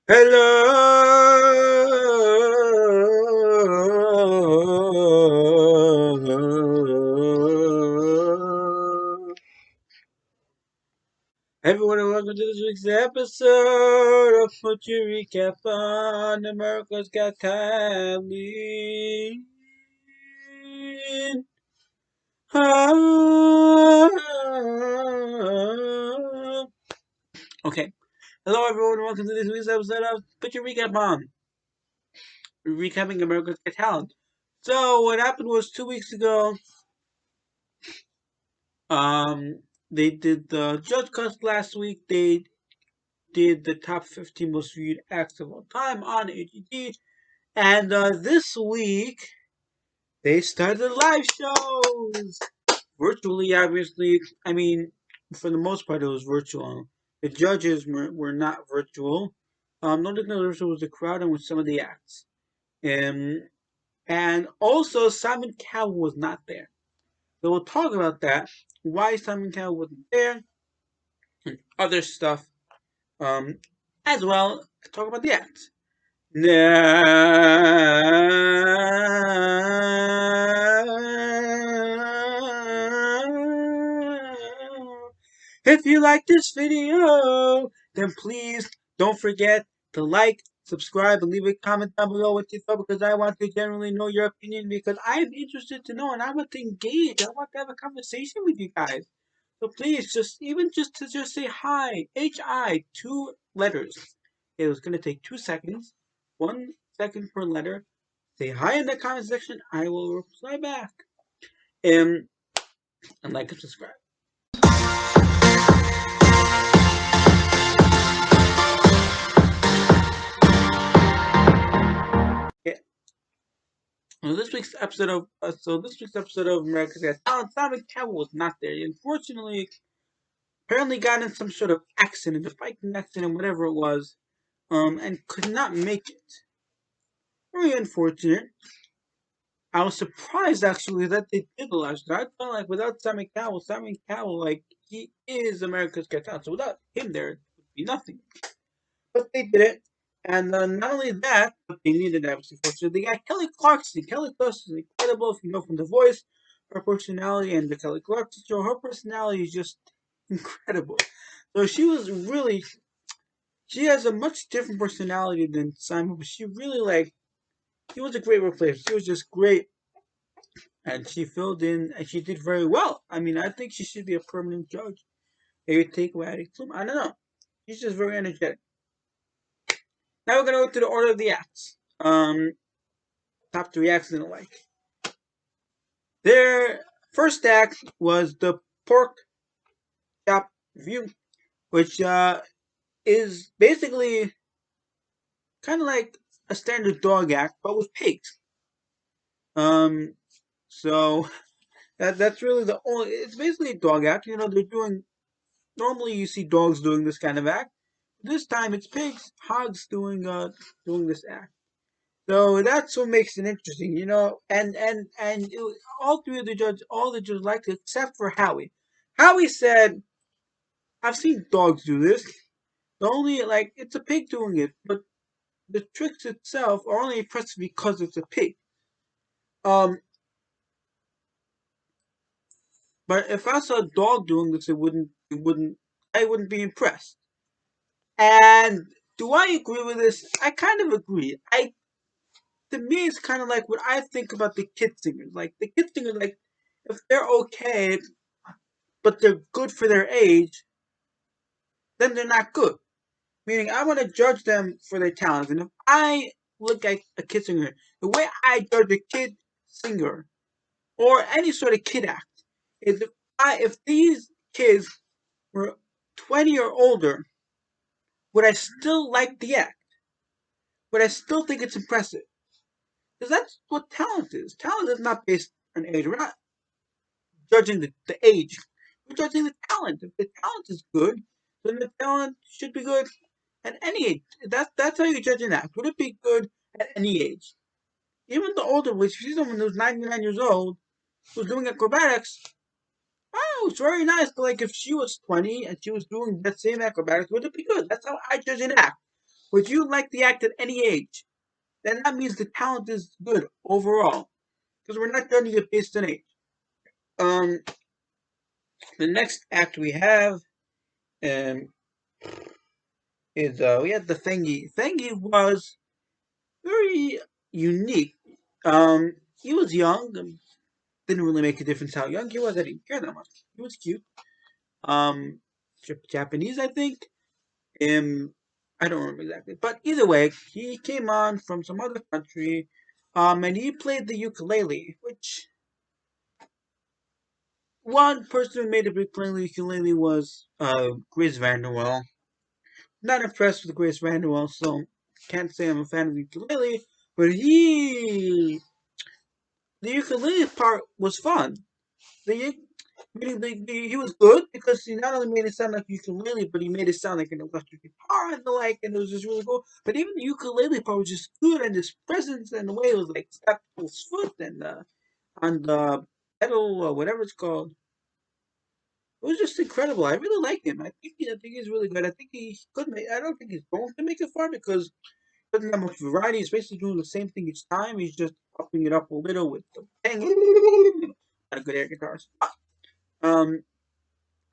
Hello, everyone, and welcome to this week's episode of Put Your Recap on America's Got Talent. Okay, hello everyone, and welcome to this week's episode of Put Your Recap on Recapping America's Got Talent. So what happened was 2 weeks ago. Um, they did the Judge Cuts last week. They did the top 15 most viewed acts of all time on HGT. And this week, they started live shows. Virtually, obviously. I mean, for the most part, it was virtual. The judges were not virtual. The only thing that was virtual was the crowd and with some of the acts. And also, Simon Cowell was not there. So we'll talk about that. Why Simon Cowell wasn't there, and other stuff. Um, as well, talk about the acts. If you like this video, then please don't forget to like, subscribe, and leave a comment down below what you thought, because I want to generally know your opinion, because I'm interested to know and I want to engage. I want to have a conversation with you guys. So please, just say hi. HI, 2 letters. It was gonna take 2 seconds, 1 second per letter. Say hi in the comment section. I will reply back. Um, and like and subscribe. Yeah. This week's episode of America's Got Talent, Simon Cowell was not there. He unfortunately, apparently got in some sort of accident, a biking accident, whatever it was, and could not make it. Very unfortunate. I was surprised actually that they did the live show. I felt like without Simon Cowell, like he is America's Got Talent, so without him there, it would be nothing. But they did it, and not only that, but they needed obviously for they got Kelly Clarkson. Kelly Clarkson is incredible, if you know from The Voice, her personality and the Kelly Clarkson show. Her personality is just incredible. So she has a much different personality than Simon, but she really she was a great replacement. She was just great, and she filled in, and she did very well. I mean, I think she should be a permanent judge. Maybe take away Addictum. I don't know. She's just very energetic. Now we're gonna go to the order of the acts. Top 3 acts and the like. Their first act was the Pork Chop Review, which is basically kind of like a standard dog act, but with pigs. Um, so that's really the only. It's basically a dog act. You know, they're doing. Normally, you see dogs doing this kind of act. This time, it's pigs, hogs doing this act. So that's what makes it interesting, you know. All the judges liked it except for Howie. Howie said, "I've seen dogs do this. The only it's a pig doing it, but the tricks itself are only impressive because it's a pig. Um, but if I saw a dog doing this, I wouldn't be impressed." And do I agree with this? I kind of agree. To me, it's kind of like what I think about the kid singers. Like the kid singers, like if they're okay, but they're good for their age, then they're not good. Meaning, I want to judge them for their talents. And if I look at a kid singer, the way I judge a kid singer or any sort of kid act is if these kids were 20 or older, would I still like the act? Would I still think it's impressive? Because that's what talent is. Talent is not based on age. We're not judging the age. We're judging the talent. If the talent is good, then the talent should be good at any age. That's how you judge an act. Would it be good at any age? Even the older ones, if you see someone who's 99 years old who's doing acrobatics, oh, it's very nice. But like if she was 20 and she was doing that same acrobatics, would it be good? That's how I judge an act. Would you like the act at any age? Then that means the talent is good overall, because we're not judging it based on age. Um, the next act we have um, is we had the Fengi. Fengi was very unique. He was young. Didn't really make a difference how young he was. I didn't care that much. He was cute. Um, Japanese, I think. Um, I don't remember exactly, but either way, he came on from some other country. And he played the ukulele, which one person who made a big play on the ukulele was Grace Vanderwell. Not impressed with Grace Vanderwell, so can't say I'm a fan of the ukulele. But the ukulele part was fun. The he was good because he not only made it sound like ukulele, but he made it sound like an electric guitar and the like, and it was just really cool. But even the ukulele part was just good, and his presence and the way it was like stepped his foot and on the pedal or whatever it's called. It was just incredible. I really like him. I think he's really good. I think he could make. I don't think he's going to make it far because he doesn't have much variety. He's basically doing the same thing each time. He's just upping it up a little with the bang. Not a good air guitars. Um,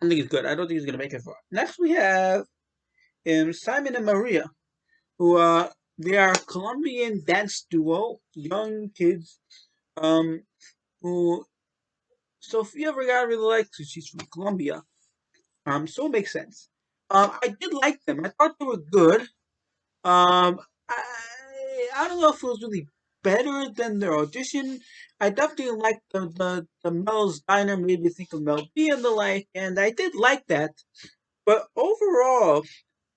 I think he's good. I don't think he's gonna make it far. Next, we have Simon and Maria, who they are a Colombian dance duo, young kids. Um, who Sofia Vergara really likes because she's from Colombia. So it makes sense. I did like them. I thought they were good. I don't know if it was really better than their audition. I definitely liked the Mel's Diner made me think of Mel B and the like, and I did like that. But overall,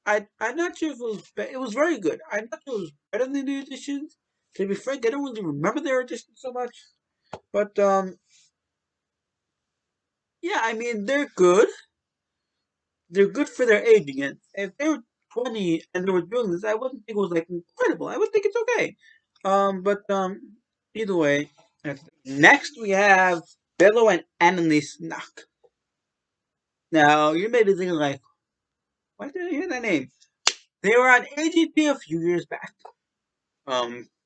I'm not sure if it was it was very good. I'm not sure it was better than the auditions. To be frank, I don't really remember their auditions so much. But yeah, I mean they're good. They're good for their age again. If they were 20 and they were doing this, I wouldn't think it was like incredible. I would think it's okay. But either way. Next we have Bello and Annalise Knock. Now you may be thinking like, why did I hear that name? They were on AGP a few years back.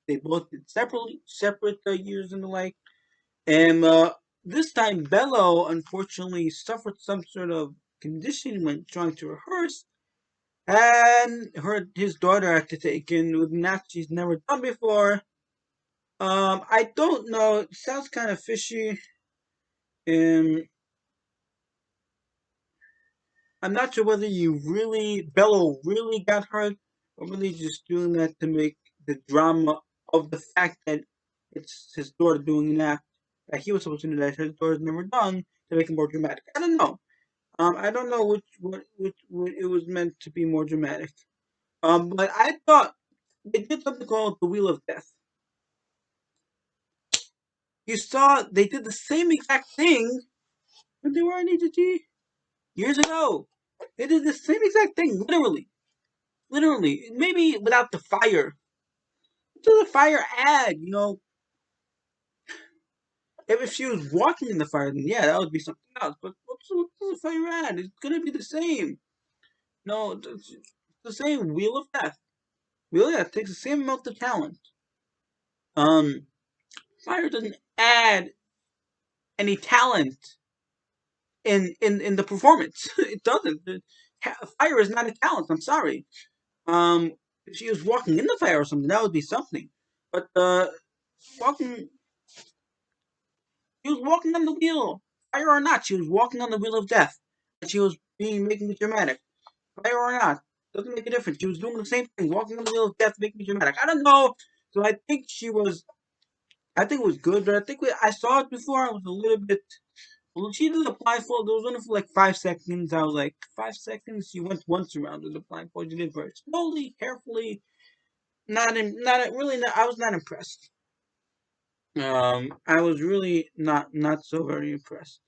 They both did separate years and the like. And this time, Bello unfortunately suffered some sort of condition when trying to rehearse, and his daughter had to take in with an act she's never done before. I don't know. It sounds kind of fishy. Um, I'm not sure whether Bello really got hurt, or really just doing that to make the drama of the fact that it's his daughter doing an act that he was supposed to do that his daughter's never done to make it more dramatic. I don't know. I don't know what it was meant to be more dramatic. But I thought they did something called the Wheel of Death. You saw they did the same exact thing when they were on EGT years ago. They did the same exact thing, literally. Maybe without the fire. To the fire ad, if she was walking in the fire, then yeah, that would be something else. But what's the fire ad? It's gonna be the same. No, it's the same Wheel of Death. Wheel of Death takes the same amount of talent. Um, Fire doesn't add any talent in the performance. It doesn't. Fire is not a talent. I'm sorry. If she was walking in the fire or something, that would be something. But walking, she was walking on the wheel, fire or not. She was walking on the wheel of death, and she was making it dramatic, fire or not. Doesn't make a difference. She was doing the same thing, walking on the wheel of death, making it dramatic. I don't know. So I think she was. I think it was good, but I think I saw it before. I was a little bit. Well, she did the blindfold. It was only for like 5 seconds. I was like, 5 seconds. She went once around with the blindfold. She did very slowly, carefully. Not really. Not, I was not impressed. I was really not so very impressed.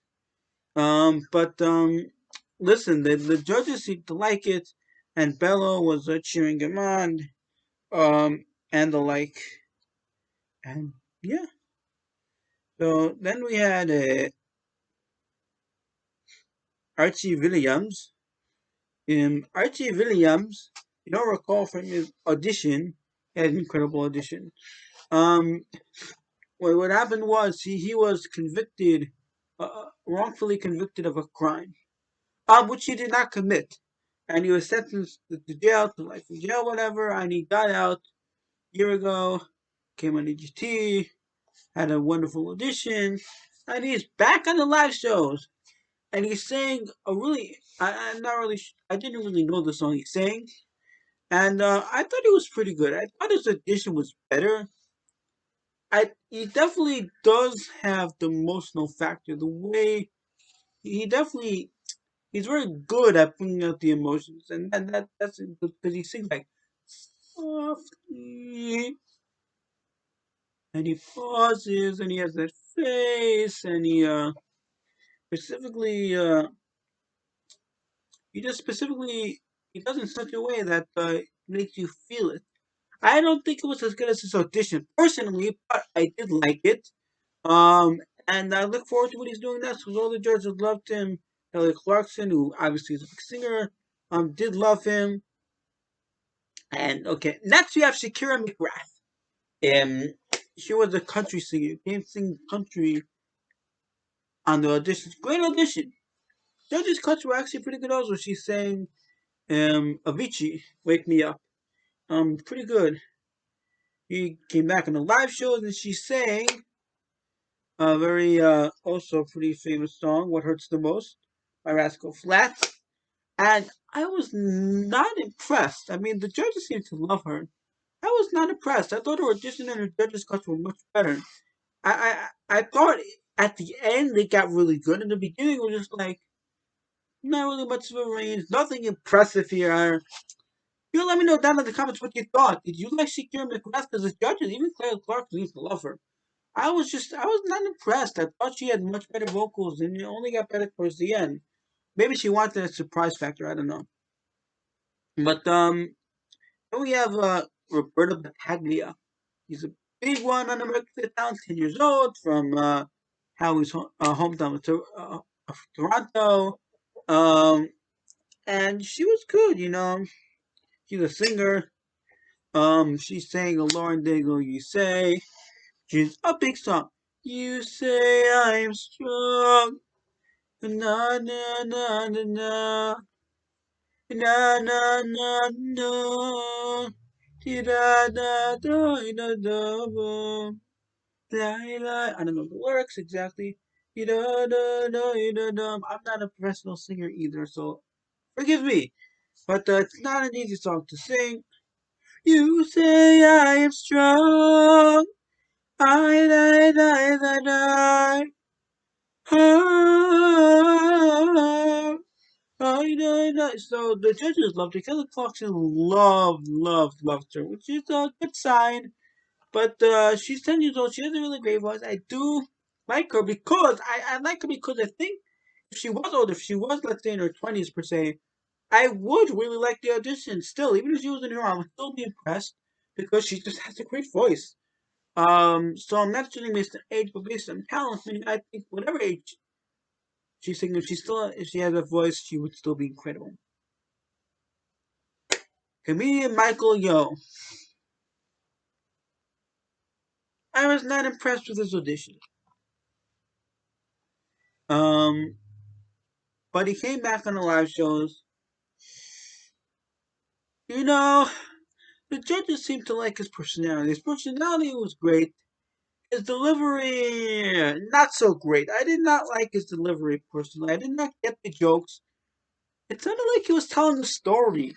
But listen, the judges seemed to like it, and Bello was cheering him on. And the like, and yeah. So then we had Archie Williams. Archie Williams you don't recall from his audition, he had an incredible audition. Um, what happened was he was convicted, wrongfully convicted of a crime, which he did not commit, and he was sentenced to jail, to life in jail, whatever. And he got out a year ago, came on EGT, had a wonderful audition, and he's back on the live shows. And he sang a really, I'm not really, I didn't really know the song he sang, and I thought it was pretty good. I thought his audition was better. He definitely does have the emotional factor. The way he definitely he's very good at bringing out the emotions, and that's because he sings like softly, and he pauses, and he has that face, and specifically he just specifically he does it in such a way that makes you feel it. I don't think it was as good as his audition personally, but I did like it. Um, and I look forward to what he's doing next because all the judges loved him. Kelly Clarkson, who obviously is a big singer, did love him. And okay, next we have Shakira McGrath. Um, she was a country singer, came sing country on the auditions. Great audition. Judges' cuts were actually pretty good also. She sang Avicii, Wake Me Up. Pretty good. He came back on the live shows and she sang a very also pretty famous song, What Hurts the Most by Rascal Flatts. And I was not impressed. I mean, the judges seemed to love her. I was not impressed. I thought her audition and her judges' cuts were much better. I thought at the end they got really good. In the beginning, it was just like not really much of a range, nothing impressive here. You let me know down in the comments what you thought. Did you like Shakira McGrath? Because the judges, even Claire Clark, used to love her. I was not impressed. I thought she had much better vocals, and it only got better towards the end. Maybe she wanted a surprise factor. I don't know. But then we have Roberto Battaglia. He's a big one on American Got Talent, 10 years old, from Howie's hometown of Toronto. Um, and she was good, you know. She's a singer. She sang a Lauren Daigle, You Say. She's a big song. You say I'm strong. Na na na na na. Na na na na. Da da da da da. I don't know the lyrics exactly. Da da da da da. I'm not a professional singer either, so forgive me. But it's not an easy song to sing. You say I am strong. I. So the judges loved her. Kelly Clarkson loved her, which is a good sign. But she's 10 years old. She has a really great voice. I do like her because I like her because I think if she was older, if she was, let's say, in her 20s per se, I would really like the audition still. Even if she was in her, I would still be impressed because she just has a great voice. So I'm not judging based on age, but based on talent. I mean, I think whatever age she's singing, if she has a voice, she would still be incredible. Comedian Michael Yo. I was not impressed with his audition. Um, but he came back on the live shows. You know, the judges seemed to like his personality. His personality was great. His delivery, not so great. I did not like his delivery personally. I did not get the jokes. It sounded like he was telling a story.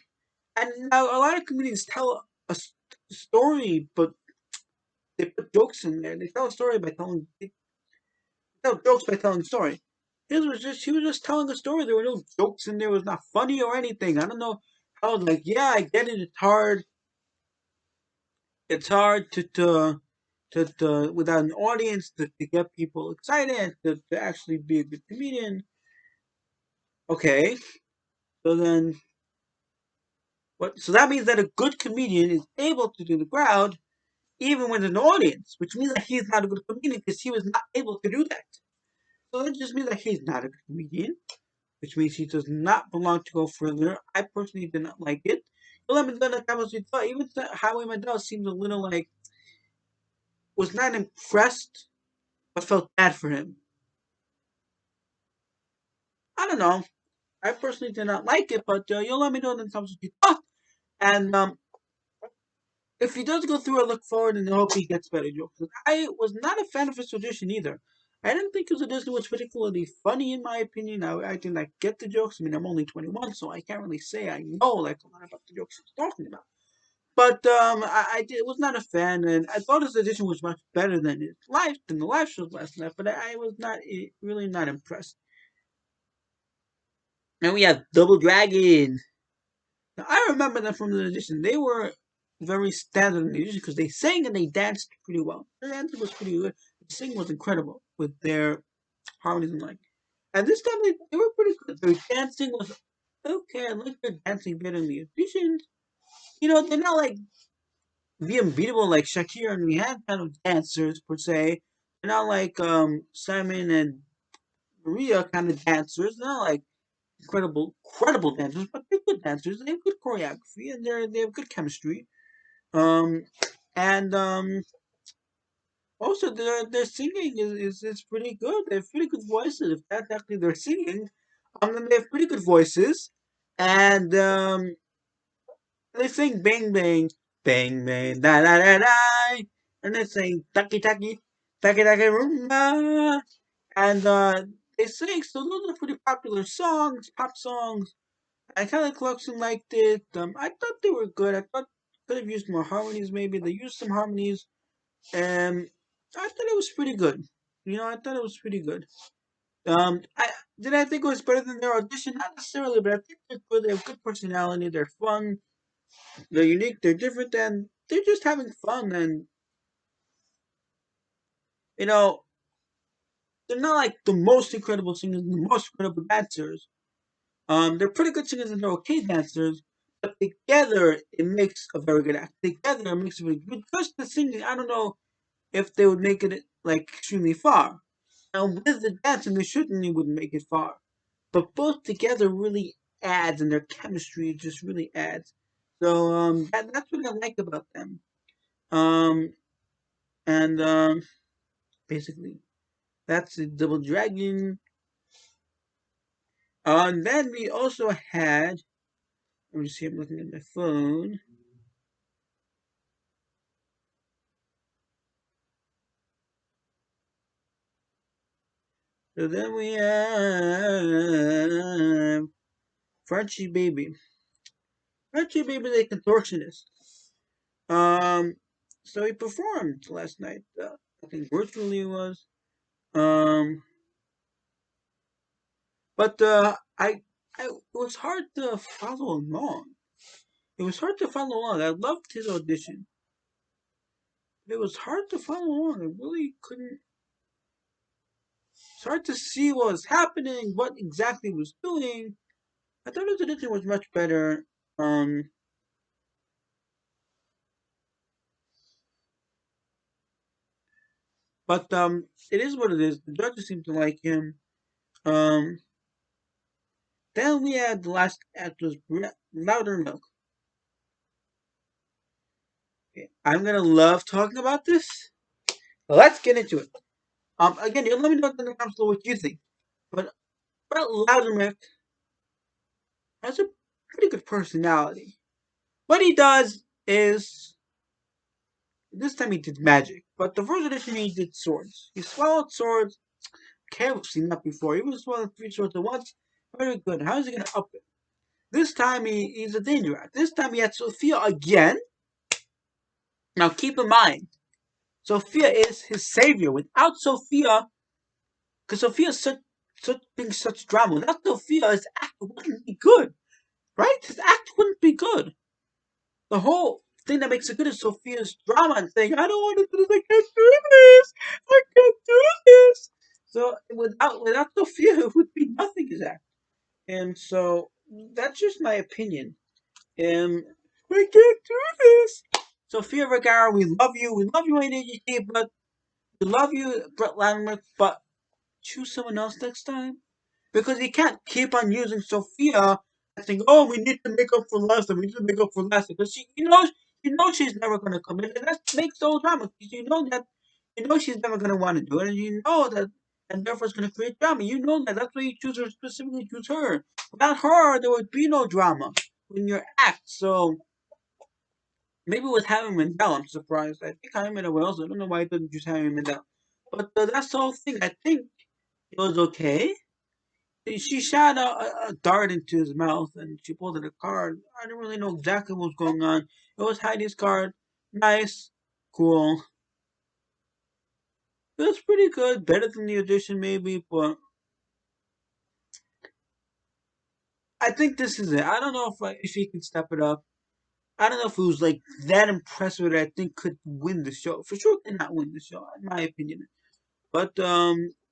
And now a lot of comedians tell a story, but they put jokes in there. They tell a story by they tell jokes by telling a story. His was just he was just telling a story. There were no jokes in there. It was not funny or anything. I don't know how. Like, yeah, I get it. It's hard. It's hard to without an audience to get people excited to actually be a good comedian. Okay, so then what? So that means that a good comedian is able to do the crowd even with an audience, which means that he's not a good comedian because he was not able to do that. So that just means that he's not a good comedian, which means he does not belong to go further. I personally did not like it. You'll Let Me Know the comments we thought. Even Highway Mandel seems a little like was not impressed, but felt bad for him. I don't know. I personally did not like it, but you'll let me know in the comments what you thought. And if he does go through, I look forward and I hope he gets better jokes. I was not a fan of his audition either. I didn't think his audition was particularly funny, in my opinion. I did not get the jokes. I mean, I'm only 21, so I can't really say I know like a lot about the jokes he's talking about. But was not a fan, and I thought his audition was much better than the live shows last night. But I was not really not impressed. And we have Double Dragon. Now, I remember them from the audition. They were very standard in the audition because they sang and they danced pretty well. Their dancing was pretty good. The singing was incredible with their harmonies and like. And this time they were pretty good. Their dancing was okay. I like their dancing better than the auditions. They're not like the unbeatable like Shakira and Rihanna kind of dancers per se. They're not like Simon and Maria kind of dancers. They're not like incredible dancers, but they're good dancers. They have good choreography and they have good chemistry. Um, and Also their singing is pretty good. They have pretty good voices. If that's actually their singing, then they have pretty good voices, and they sing bang bang da da da da, and they sing taki rumba, and they sing. So those are pretty popular songs, pop songs. I kind of Clarkson liked it. I thought they were good. I thought could have used more harmonies. Maybe they used some harmonies, and I thought it was pretty good. I thought it was pretty good. I think it was better than their audition? Not necessarily, but I think they're good. They have good personality. They're fun. They're unique. They're different, and they're just having fun. And you know, they're not like the most incredible singers, and the most incredible dancers. They're pretty good singers and they're okay dancers, but together it makes a very good act. Together it makes a very good. Just the singing, I don't know if they would make it like extremely far. And with the dancing, they certainly wouldn't make it far. But both together really adds, and their chemistry just really adds. So that's what I like about them. Um, and Basically, that's the Double Dragon. And then we also had. Let me see. I'm looking at my phone. So then we have Frenchie Baby. Frenchie Baby, the contortionist. Um, so he performed last night. I think virtually it was. Um, but it was hard to follow along. It was hard to follow along. I loved his audition. It was hard to follow along. I really couldn't. It's hard to see what was happening, what exactly he was doing. I thought his audition was much better. Um, but it is what it is. The judges seem to like him. Um, then we had the last act was Brett Loudermilk. Okay, I'm gonna love talking about this. Let's get into it. Again, you let me know in the comments below what you think. But Brett Loudermilk has a pretty good personality. What he does is this time he did magic, but the first edition he did swords. He swallowed swords carelessly, not before. He was swallowing 3 swords at once. Very good. How is he gonna up it? This time he's a danger act. This time he had Sofia again. Now keep in mind, Sofia is his savior. Without Sofia, because Sofia's such drama. Without Sofia, his act wouldn't be good, right? His act wouldn't be good. The whole thing that makes it good is Sophia's drama and saying, "I don't want to do this. I can't do this. I can't do this." So without Sophia, it would be nothing his act. And so that's just my opinion. And I can't do this. Sofia Vergara, we love you. We love you, ADGT, but we love you, Brett Loudermilk, but choose someone else next time. Because you can't keep on using Sofia I think, oh, we need to make up for last time. We need to make up for last time because you know she's never gonna come in, and that makes no drama. 'Cause you know that, she's never gonna want to do it, and you know that, and therefore it's gonna create drama. You know that. That's why you choose her, specifically choose her. Without her, there would be no drama in your act. So maybe with Harry Mandel, I'm surprised. I think Harry Mandel was. I don't know why he doesn't choose Harry Mandel, but that's the whole thing. I think it was okay. She shot a dart into his mouth and she pulled out a card. I didn't really know exactly what was going on. It was Heidi's card. Nice. Cool. It was pretty good. Better than the audition, maybe, but I think this is it. I don't know if he can step it up. I don't know if it was like that impressive that I think could win the show. For sure, could not win the show, in my opinion. But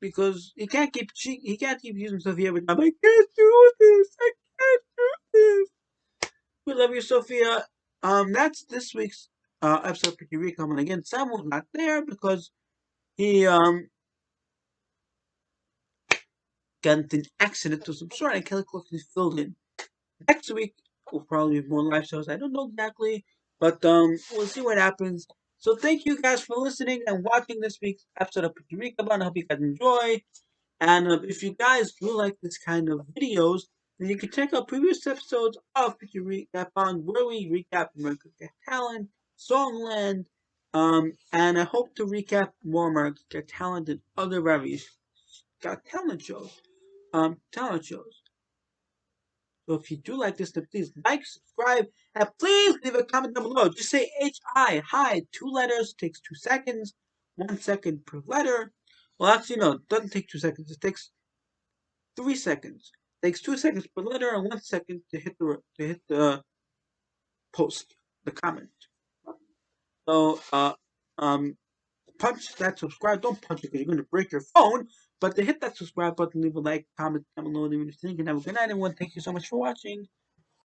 because he can't keep using Sophia every time. I can't do this. I can't do this. We love you, Sophia. That's this week's episode of Pretty Recom. And again, Sam was not there because he got into an accident of some sort, and Kelly Clarkson filled in. Next week will probably be more live shows. I don't know exactly, but we'll see what happens. So thank you guys for listening and watching this week's episode of Pretty Recom. I hope you guys enjoy. And if you guys do like this kind of videos, then you can check out previous episodes of Picture Recap on where we recap America's Got Talent, Songland, and I hope to recap more America's Got Talent and other various Got Talent shows. Talent shows. So if you do like this, then please like, subscribe, and please leave a comment down below. Just say HI, hi, 2 letters, takes 2 seconds, 1 second per letter. Well, actually, no, it doesn't take 2 seconds. It takes 3 seconds. It takes 2 seconds per letter and 1 second to hit the post, the comment. So, punch that subscribe. Don't punch it because you're going to break your phone. But to hit that subscribe button, leave a like, comment down below, leave a think, and have a good night, everyone. Thank you so much for watching.